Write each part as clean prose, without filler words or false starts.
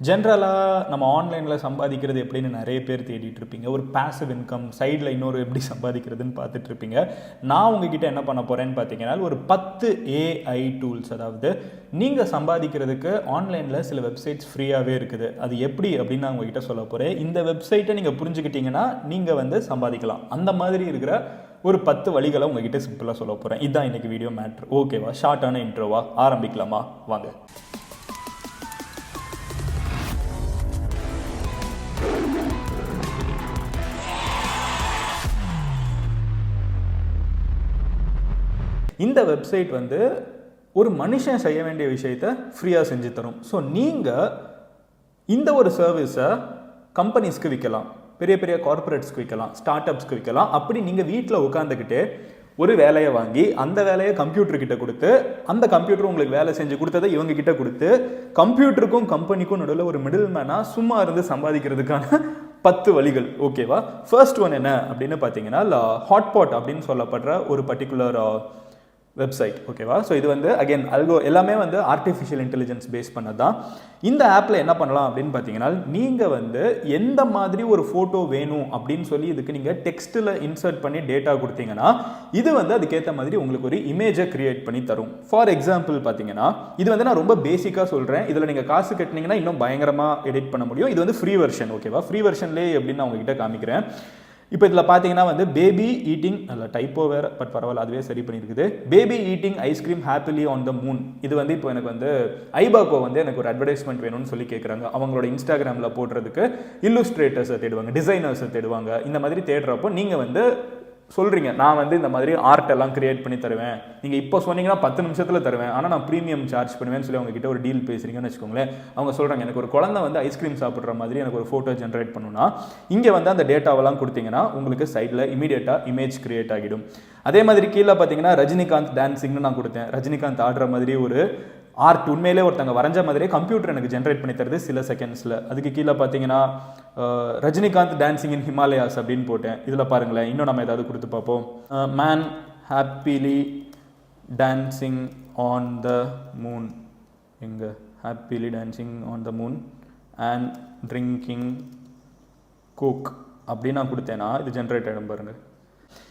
ஜென்ரலாக நம்ம ஆன்லைனில் சம்பாதிக்கிறது எப்படின்னு நிறைய பேர் தேடிட்டு இருப்பீங்க. ஒரு பேசிவ் இன்கம் சைடில் இன்னொரு எப்படி சம்பாதிக்கிறதுன்னு பார்த்துட்ருப்பீங்க. நான் உங்ககிட்ட என்ன பண்ண போகிறேன்னு பார்த்தீங்கன்னா, ஒரு 10 AI டூல்ஸ், அதாவது நீங்கள் சம்பாதிக்கிறதுக்கு ஆன்லைனில் சில வெப்சைட்ஸ் ஃப்ரீயாகவே இருக்குது. அது எப்படி அப்படின்னு நான் உங்ககிட்ட சொல்ல போகிறேன். இந்த வெப்சைட்டை நீங்கள் புரிஞ்சுக்கிட்டீங்கன்னா நீங்கள் சம்பாதிக்கலாம். அந்த மாதிரி இருக்கிற ஒரு 10 வழிகளை உங்ககிட்ட சிம்பிளாக சொல்ல போகிறேன். இதுதான் இன்றைக்கி வீடியோ மேட்ரு. ஓகேவா? ஷார்ட்டான இன்ட்ரோவா? ஆரம்பிக்கலாமா? வாங்க. இந்த வெப்சைட் ஒரு மனுஷன் செய்ய வேண்டிய விஷயத்தை ஃப்ரீயாக செஞ்சு தரும். ஸோ நீங்கள் இந்த ஒரு சர்வீஸை கம்பெனிஸ்க்கு விற்கலாம், பெரிய பெரிய கார்பரேட்ஸ்க்கு விற்கலாம், ஸ்டார்ட் அப்ஸ்க்கு விற்கலாம். அப்படி நீங்கள் வீட்டில் உட்காந்துக்கிட்டே ஒரு வேலையை வாங்கி அந்த வேலையை கம்ப்யூட்டர்கிட்ட கொடுத்து, அந்த கம்ப்யூட்டர் உங்களுக்கு வேலை செஞ்சு கொடுத்ததை இவங்க கிட்ட கொடுத்து, கம்ப்யூட்டருக்கும் கம்பெனிக்கும் நடுவில் ஒரு மிடில் மேனாக சும்மா இருந்து சம்பாதிக்கிறதுக்கான 10 வழிகள். ஓகேவா? ஃபர்ஸ்ட் ஒன் என்ன அப்படின்னு பார்த்தீங்கன்னா, ஹாட்பாட் அப்படின்னு சொல்லப்படுற ஒரு பர்டிகுலர் வெப்சைட். ஓகேவா? ஸோ இது அகைன் எல்லாமே ஆர்டிஃபிஷியல் இன்டெலிஜென்ஸ் பேஸ் பண்ணது தான். இந்த ஆப்பில் என்ன பண்ணலாம் அப்படின்னு பார்த்தீங்கன்னா, நீங்கள் எந்த மாதிரி ஒரு ஃபோட்டோ வேணும் அப்படின்னு சொல்லி இதுக்கு நீங்கள் டெக்ஸ்ட்டில் இன்சர்ட் பண்ணி டேட்டா கொடுத்தீங்கன்னா, இது அதுக்கேற்ற மாதிரி உங்களுக்கு ஒரு இமேஜை கிரியேட் பண்ணி தரும். ஃபார் எக்ஸாம்பிள் பார்த்தீங்கன்னா, இது நான் ரொம்ப பேசிக்காக சொல்கிறேன். இதில் நீங்கள் காசு கட்டினீங்கன்னா இன்னும் பயங்கரமாக எடிட் பண்ண முடியும். இது ஃப்ரீ வெர்ஷன். ஓகேவா? ஃப்ரீ வெர்ஷன்லேயே எப்படின்னு நான் உங்ககிட்ட காமிக்கிறேன். இப்போ இதில் பார்த்தீங்கன்னா பேபி ஈட்டிங், அல்ல டைப்போ வேறு, பட் பரவாயில்ல, அதுவே சரி பண்ணியிருக்குது. Baby eating ice cream happily on the moon. இது இப்போ எனக்கு ஐபாக்கோ எனக்கு ஒரு அட்வர்டைஸ்மெண்ட் வேணும்னு சொல்லி கேட்குறாங்க. அவங்களோட இன்ஸ்டாகிராமில் போடுறதுக்கு இல்லுஸ்ட்ரேட்டர்ஸை தேடுவாங்க, டிசைனர்ஸை தேடுவாங்க. இந்த மாதிரி தேடுறப்போ நீங்கள் சொல்கிறீங்க, நான் இந்த மாதிரி ஆர்ட் எல்லாம் கிரியேட் பண்ணி தருவேன், நீங்கள் இப்போ சொன்னீங்கன்னா 10 நிமிஷத்தில் தருவேன், ஆனால் நான் ப்ரீமியம் சார்ஜ் பண்ணுவேன்னு சொல்லி அவங்க கிட்ட ஒரு டீல் பேசுகிறீங்கன்னு வச்சுக்கோங்களேன். அவங்க சொல்கிறாங்க, எனக்கு ஒரு குழந்தை ஐஸ்கிரீம் சாப்பிட்ற மாதிரி எனக்கு ஒரு ஃபோட்டோ ஜென்ரேட் பண்ணணும்னா, இங்கே அந்த டேட்டாவெல்லாம் கொடுத்தீங்கன்னா உங்களுக்கு சைடில் இமீடியட்டாக இமேஜ் கிரியேட் ஆகிடும். அதே மாதிரி கீழே பார்த்தீங்கன்னா ரஜினிகாந்த் டான்ஸிங்னு நான் கொடுத்தேன். ரஜினிகாந்த் ஆடுற மாதிரி ஒரு ஆர்ட் உண்மையிலே ஒருத்தங்க வரைஞ்ச மாதிரியே கம்ப்யூட்டர் எனக்கு ஜென்ரேட் பண்ணி தருது சில செகண்ட்ஸில். அதுக்கு கீழே பார்த்தீங்கன்னா ரஜினிகாந்த் டான்சிங் இன் ஹிமாலயாஸ் அப்படின்னு போட்டேன். இதில் பாருங்களேன், இன்னும் நம்ம ஏதாவது கொடுத்து பார்ப்போம். Man happily dancing on the moon, எங்கே happily dancing on the moon and drinking Coke அப்படின்னு நான் கொடுத்தேன்னா இது ஜென்ரேட் ஆகிடும். பாருங்கள்,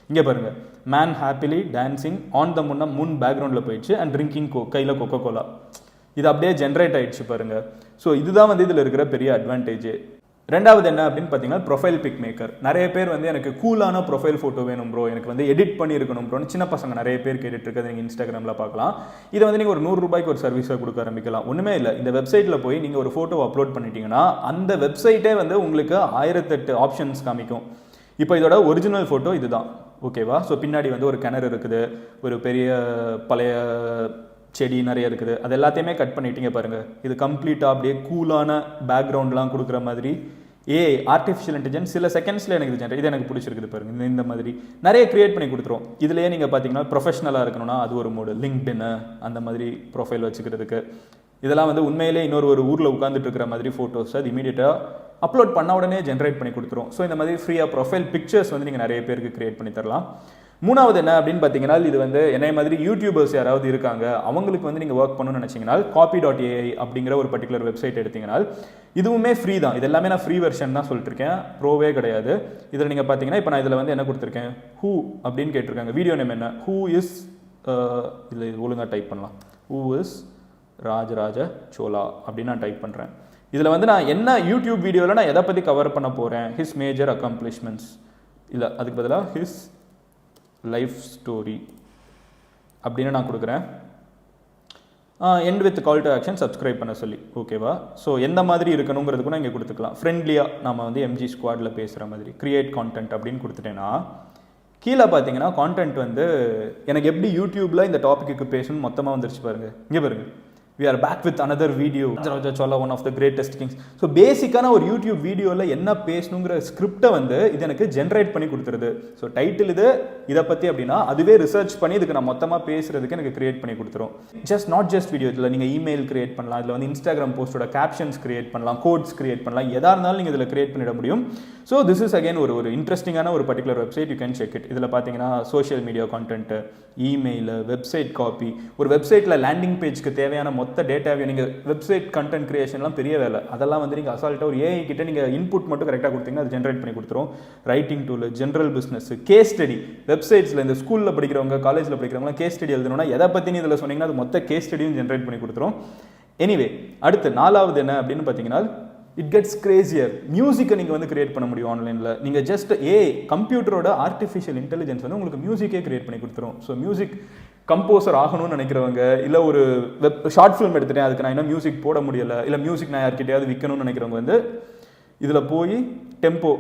இங்கே பாருங்கள், man happily dancing on the மூன்னா மூன் பேக்ரவுண்டில் போயிடுச்சு, அண்ட் ட்ரிங்கிங் கையில் கொக்கோ கோலா. இது அப்படியே ஜென்ரேட் ஆகிடுச்சு பாருங்கள். ஸோ இதுதான் இதில் இருக்கிற பெரிய அட்வான்டேஜ். ரெண்டாவது என்ன அப்படின்னு பார்த்தீங்கன்னா, ப்ரொஃபைல் பிக் மேக்கர். நிறைய பேர் எனக்கு கூலான ப்ரொஃபைல் ஃபோட்டோ வேணும் ப்ரோ, எனக்கு எடிட் பண்ணியிருக்கணும் ப்ரோன்னு சின்ன பசங்க நிறைய பேர் கேட்டுட்டு இருக்கிறது நீங்கள் இன்ஸ்டாகிராமில் பார்க்கலாம். இதை நீங்கள் ஒரு 100 ரூபாய்க்கு ஒரு சர்வீஸாக கொடுக்க ஆரம்பிக்கலாம். ஒன்றுமே இல்லை, இந்த வெப்சைட்டில் போய் நீங்கள் ஒரு ஃபோட்டோ அப்லோட் பண்ணிட்டீங்கன்னா அந்த வெப்சைட்டே உங்களுக்கு 1008 ஆப்ஷன்ஸ் காமிக்கும். இப்போ இதோட ஒரிஜினல் ஃபோட்டோ இதுதான். ஓகேவா? ஸோ பின்னாடி ஒரு கிணறு இருக்குது, ஒரு பெரிய பழைய செடி நிறைய இருக்குது. அது எல்லாத்தையுமே கட் பண்ணிட்டீங்க பாருங்கள். இது கம்ப்ளீட்டாக அப்படியே கூலான பேக்ரவுண்ட்லாம் கொடுக்குற மாதிரி ஆர்டிஃபிஷியல் இன்டெலிஜென்ஸ் சில செகண்ட்ஸில் எனக்கு இது எனக்கு பிடிச்சிருக்குது பாருங்கள். இந்த மாதிரி நிறைய கிரியேட் பண்ணி கொடுத்துரும். இதுலேயே நீங்கள் பார்த்தீங்கன்னா ப்ரொஃபஷனலாக இருக்கணும்னா அது ஒரு மோடு, லிங்க்டின் அந்த மாதிரி ப்ரொஃபைல் வச்சுக்கிறதுக்கு. இதெல்லாம் உண்மையிலே இன்னொரு ஊரில் உட்காந்துட்டு இருக்கிற மாதிரி ஃபோட்டோஸ் அது இமீடியட்டாக அப்லோட் பண்ண உடனே ஜென்ரேட் பண்ணி கொடுத்துரும். ஸோ இந்த மாதிரி ஃப்ரீயாக ப்ரொஃபைல் பிக்சர்ஸ் நீங்கள் நிறைய பேருக்கு கிரியேட் பண்ணி தரலாம். மூணாவது என்ன அப்படின்னு பார்த்தீங்கன்னா, இது என்னை மாதிரி யூடியூபர்ஸ் யாராவது இருக்காங்க, அவங்களுக்கு நீங்கள் ஒர்க் பண்ணணும்னு நினச்சிங்கன்னா copy.ai அப்படிங்கிற ஒரு பர்டிகுலர் வெப்சைட் எடுத்தீங்கன்னா இதுவுமே ஃப்ரீ தான். இது எல்லாமே நான் ஃப்ரீ வெர்ஷன் தான் சொல்லிட்டுருக்கேன், ப்ரோவே கிடையாது. இதில் நீங்கள் பார்த்தீங்கன்னா, இப்போ நான் இதில் என்ன கொடுத்துருக்கேன், ஹூ அப்படின்னு கேட்டிருக்காங்க. வீடியோ நேம் என்ன, ஹூ இஸ், இல்லை இது ஒழுங்காக டைப் பண்ணலாம், ஹூ இஸ் ராஜராஜ சோலா அப்படின்னு நான் டைப் பண்ணுறேன். இதில் நான் என்ன யூடியூப் வீடியோவில் நான் எதை பற்றி கவர் பண்ண போகிறேன், ஹிஸ் மேஜர் அக்கம்ப்ளிஷ்மெண்ட்ஸ், இல்லை அதுக்கு பதிலாக ஹிஸ் லைஃப் ஸ்டோரி அப்படின்னு நான் கொடுக்குறேன். End with call to action subscribe பண்ண சொல்லி. ஓகேவா? ஸோ எந்த மாதிரி இருக்கணுங்கிறதுக்கு நான் இங்கே கொடுத்துக்கலாம். ஃப்ரெண்ட்லியாக நம்ம MG ஸ்குவாடில் பேசுகிற மாதிரி கிரியேட் கான்டென்ட் அப்படின்னு கொடுத்துட்டேன்னா, கீழே பார்த்தீங்கன்னா கான்டென்ட் எனக்கு எப்படி யூடியூப்பில் இந்த டாப்பிக்கு பேசணும்னு மொத்தமாக வந்துருச்சு பாருங்கள். இங்கே பாருங்கள், we are back with another video. Rajaraja Chola, one of the greatest kings. So பேசிக்கான ஒரு யூடியூப் வீடியோவில் என்ன பேசணுங்கிற ஸ்கிரிப்டை இது எனக்கு ஜென்ரேட் பண்ணி கொடுத்துருது. ஸோ டைட்டில் இதை பற்றி அப்படின்னா அதுவே ரிசர்ச் பண்ணி இதுக்கு நான் மொத்தமாக பேசுறதுக்கு எனக்கு கிரியேட் பண்ணி கொடுத்துரும். நாட் ஜஸ்ட் வீடியோ, இதில் நீங்கள் இமெயில் கிரியேட் பண்ணலாம், இதில் இன்ஸ்டாகிராம் போஸ்டோட கேப்ஷன்ஸ் கிரியேட் பண்ணலாம், கோட்ஸ் கிரியேட் பண்ணலாம், எதாக இருந்தாலும் நீங்கள் இதில் கிரியேட் பண்ணிட முடியும். ஸோ திஸ் இஸ் அகைன் ஒரு இன்ட்ரெஸ்டிங்கான ஒரு particular website, you can check it. இதில் பார்த்தீங்கன்னா social media content, email, website copy, ஒரு வெப்சைட்டில் லேண்டிங் பேஜ்க்கு தேவையான மொத்த டேட்டாவையும் நீங்கள் வெப்சைட் கண்டென்ட் கிரியேஷன்லாம் பெரிய வேலை, அதெல்லாம் வந்து நீங்கள் அசால்ட்டாக ஒரு ஏஐ கிட்ட நீங்கள் இன்புட் மட்டும் கரெக்டாக கொடுத்தீங்கன்னா அது ஜென்ரேட் பண்ணி கொடுத்துரும். Writing tool, general business, case study, வெப்சைட்ஸில் இந்த ஸ்கூலில் படிக்கிறவங்க காலேஜில் படிக்கிறவங்க கேஸ் ஸ்டடி எழுதணும்னா எதை பற்றி இதில் சொன்னீங்கன்னா அது மொத்த கேஸ் ஸ்டடியும் ஜென்ரேட் பண்ணி கொடுத்துரும். எனிவே அடுத்து 4வது என்ன அப்படின்னு பார்த்தீங்கன்னா இட் கெட்ஸ் கிரேசியர். மியூசிக்கை நீங்கள் வந்து கிரியேட் பண்ண முடியும் ஆன்லைனில். நீங்கள் ஜஸ்ட் கம்ப்யூட்டரோட ஆர்டிஃபிஷியல் இன்டெலிஜென்ஸ் வந்து உங்களுக்கு மியூசிக்கே கிரியேட் பண்ணி கொடுத்துரும். ஸோ மியூசிக் கம்போசர் ஆகணும்னு நினைக்கிறவங்க, இல்லை ஒரு ஷார்ட் ஃபிலிம் எடுத்துட்டேன் அதுக்கு நான் இன்னும் மியூசிக் போட முடியலை, இல்லை மியூசிக் நான் யார்கிட்டயாவது விற்கணும்னு நினைக்கிறவங்க வந்து இதில் போய் டெம்போ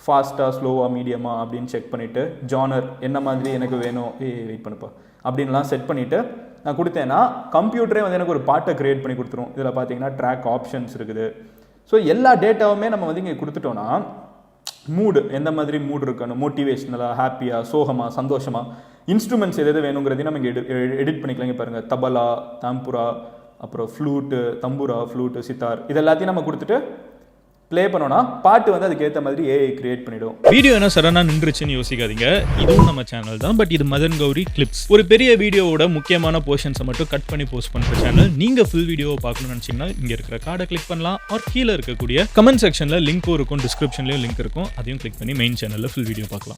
ஃபாஸ்ட்டாக ஸ்லோவாக மீடியமா அப்படின்னு செக் பண்ணிவிட்டு ஜானர் என்ன மாதிரி எனக்கு வேணும் வெயிட் பண்ணுப்பா அப்படின்லாம் செட் பண்ணிவிட்டு நான் கொடுத்தேன்னா கம்ப்யூட்டரே வந்து எனக்கு ஒரு பாட்டை கிரியேட் பண்ணி கொடுத்துரும். இதில் பார்த்தீங்கன்னா ட்ராக் ஆப்ஷன்ஸ் இருக்குது. ஸோ எல்லா டேட்டாவுமே நம்ம வந்து இங்கே கொடுத்துட்டோன்னா மூடு எந்த மாதிரி மூடு இருக்கணும், மோட்டிவேஷ்னலாக, ஹாப்பியாக, சோகமாக, சந்தோஷமாக, இன்ஸ்ட்ருமெண்ட்ஸ் எது வேணுங்கிறதையும் நம்ம இங்கே எடிட் பண்ணிக்கலாங்க. பாருங்கள், தபலா, தாம்புரா, அப்புறம் ஃப்ளூட்டு, தம்புரா, ஃப்ளூட்டு, சித்தார், இது எல்லாத்தையும் நம்ம கொடுத்துட்டு ப்ளே பண்ணோன்னா பாட்டு வந்து அதுக்கேற்ற மாதிரி ஏஐ கிரியேட் பண்ணிடும். வீடியோ என்ன சடனாக நின்றுச்சுன்னு யோசிக்காதீங்க, இதுவும் நம்ம சேனல் தான். பட் இது மதன் கௌரி கிளிப்ஸ், ஒரு பெரிய வீடியோவோட முக்கியமான போர்ஷன்ஸை மட்டும் கட் பண்ணி போஸ்ட் பண்ணுற சேனல். நீங்கள் ஃபுல் வீடியோவை பார்க்கணும்னு நினச்சிங்கன்னா இங்கே இருக்கிற கார்டை கிளிக் பண்ணலாம். ஆர் கீழே இருக்கக்கூடிய கமெண்ட் செக்ஷனில் லிங்க்கும் இருக்கும், டிஸ்கிரிப்ஷன்லேயும் லிங்க் இருக்கும், அதையும் கிளிக் பண்ணி மெயின் சேனலில் ஃபுல் வீடியோ பார்க்கலாம்.